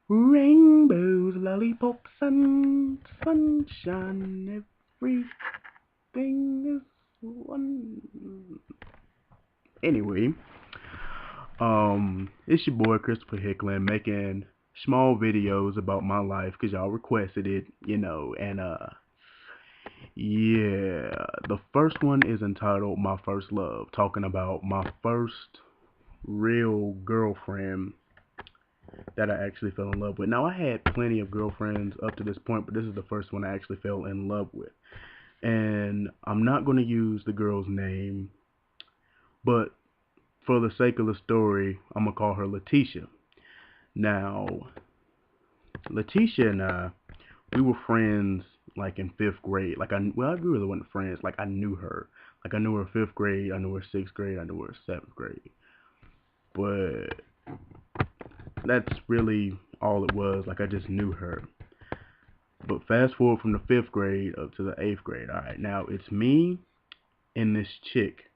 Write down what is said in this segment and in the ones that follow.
Rainbows, lollipops, and sunshine. Everything is one. Anyway, it's your boy Christopher Hicklin making small videos about my life because y'all requested it, and yeah, the first one is entitled My First Love, talking about my first real girlfriend that I actually fell in love with. Now, I had plenty of girlfriends up to this point, but this is the first one I actually fell in love with. And I'm not going to use the girl's name, but for the sake of the story, I'm going to call her Letitia. Now, Letitia and I, we were friends like in fifth grade. I really wasn't friends. Like, I knew her. Like, I knew her fifth grade, I knew her sixth grade, I knew her seventh grade. But that's really all it was. Like, I just knew her. But fast forward from the fifth grade up to the eighth grade. All right, now it's me and this chick.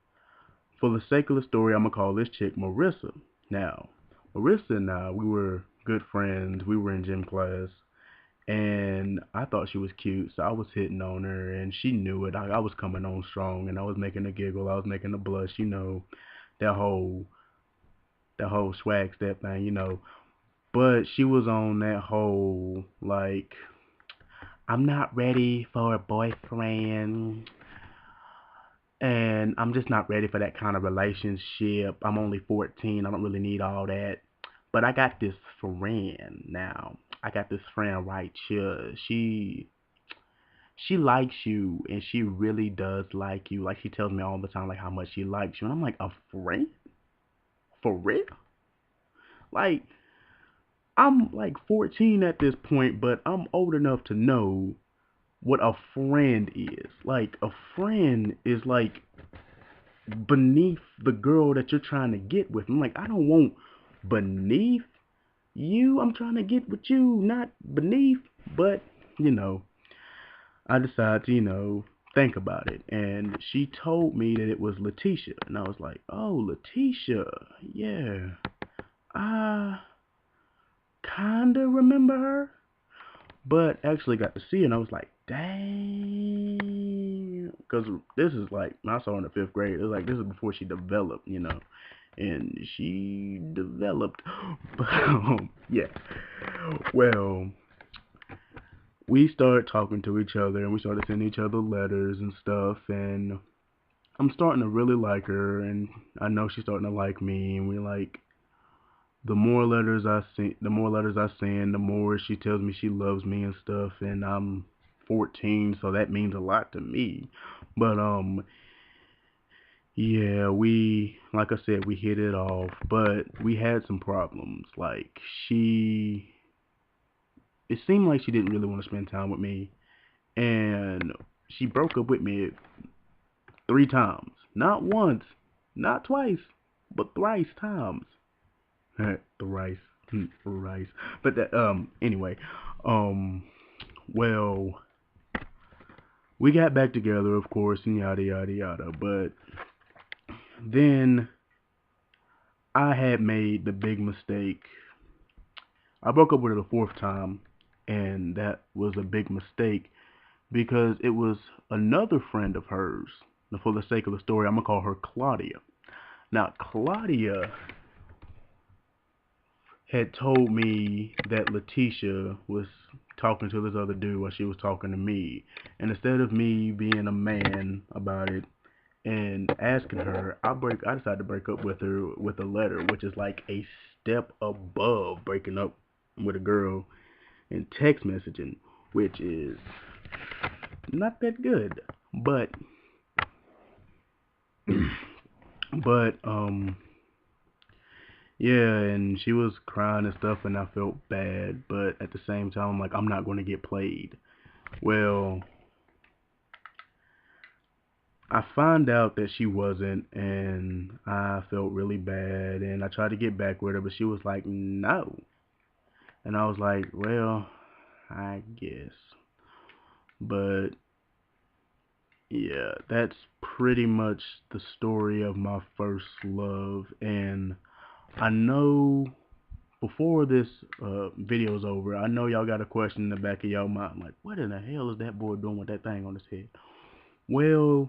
For the sake of the story, I'm gonna call this chick Marissa. Now, Marissa and I, we were good friends. We were in gym class, and I thought she was cute, so I was hitting on her, and she knew it. I was coming on strong, and I was making her giggle. I was making her blush. That whole that whole swag step thing. But she was on that whole like, I'm not ready for a boyfriend, and I'm just not ready for that kind of relationship. I'm only 14. I don't really need all that. But I got this friend now. I got this friend right here. She likes you, and she really does like you. Like, she tells me all the time like how much she likes you, and I'm like, a friend? For real? Like, I'm like 14 at this point, but I'm old enough to know what a friend is. Like, a friend is like beneath the girl that you're trying to get with. I'm like, I don't want beneath you. I'm trying to get with you, not beneath. But, you know, I decided to, think about it. And she told me that it was Letitia. And I was like, oh, Letitia. Yeah. I kinda remember her. But actually got to see her, and I was like, dang. Because this is like, I saw her in the fifth grade. It was like, this is before she developed. And she developed. But, yeah. Well, we started talking to each other, and we started sending each other letters and stuff, and I'm starting to really like her, and I know she's starting to like me, and we like, the more letters I send, the more she tells me she loves me and stuff, and I'm 14, so that means a lot to me. But yeah, like I said, we hit it off, but we had some problems. Like, it seemed like she didn't really want to spend time with me, and she broke up with me 3 times. Not once, not twice, but thrice times. The rice, rice. But anyway, um, well, we got back together, of course, and yada yada yada. But then I had made the big mistake. I broke up with her the fourth time, and that was a big mistake because it was another friend of hers. Now, for the sake of the story, I'm gonna call her Claudia. Now, Claudia had told me that Letitia was talking to this other dude while she was talking to me. And instead of me being a man about it and asking her, I decided to break up with her with a letter, which is like a step above breaking up with a girl in text messaging, which is not that good. But but yeah, and she was crying and stuff, and I felt bad, but at the same time, I'm like, I'm not going to get played. Well, I found out that she wasn't, and I felt really bad, and I tried to get back with her, but she was like, no. And I was like, well, I guess. But yeah, that's pretty much the story of my first love, and I know before this video's over, I know y'all got a question in the back of y'all mind, like, what in the hell is that boy doing with that thing on his head? Well,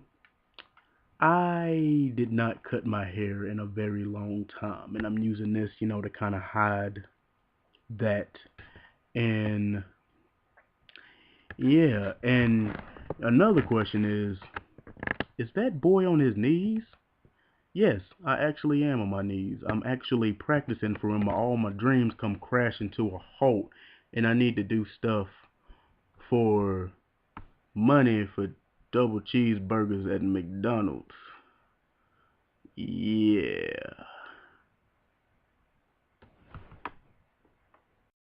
I did not cut my hair in a very long time, and I'm using this, to kind of hide that. And yeah, and another question is that boy on his knees? Yes, I actually am on my knees. I'm actually practicing for when all my dreams come crashing to a halt, and I need to do stuff for money for double cheeseburgers at McDonald's. Yeah.